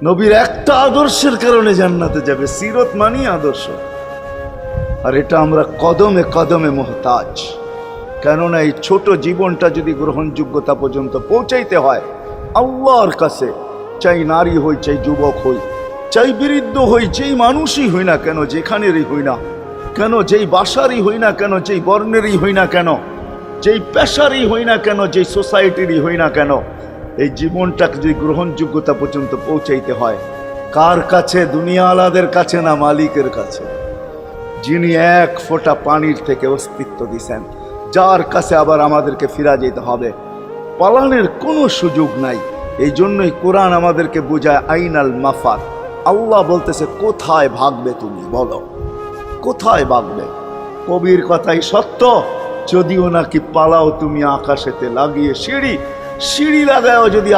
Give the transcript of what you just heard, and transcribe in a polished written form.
নবীর একটা আদর্শের কারণে জান্নাতে যাবে। সিরত মানি আদর্শ। আর এটা আমরা কদমে কদমে মুহতাজ। কেননা এই ছোট জীবনটা যদি গ্রহণযোগ্যতা পর্যন্ত পৌঁছাইতে হয় আল্লাহর কাছে, চাই নারী হই, চাই যুবক হই, চাই বৃদ্ধ হই, যেই মানুষই হই না কেন, যেখানেরই হই না কেন, যেই বাসারই হই না কেন, যেই বর্ণেরই হই না কেন, যেই পেশারই হই না কেন, যেই সোসাইটিরই হই না কেন, এই জীবনটাকে যদি গ্রহণযোগ্যতা পর্যন্ত পৌঁছাইতে হয় কার কাছে? দুনিয়া আলাদের কাছে না, মালিকের কাছে, যিনি এক ফোঁটা পানির থেকে অস্তিত্ব দিছেন, যার কাছে আবার আমাদেরকে ফিরা যেতে হবে। পালানের কোনো সুযোগ নাই। এই জন্যই কোরআন আমাদেরকে বোঝায় আইনাল মাফার। আল্লাহ বলতেছে কোথায় ভাগবে তুমি, বলো কোথায় ভাগবে? কবির কথাই সত্য, যদিও নাকি পালাও তুমি আকাশেতে লাগিয়ে সিঁড়ি, সিঁড়ি লাগাও যদি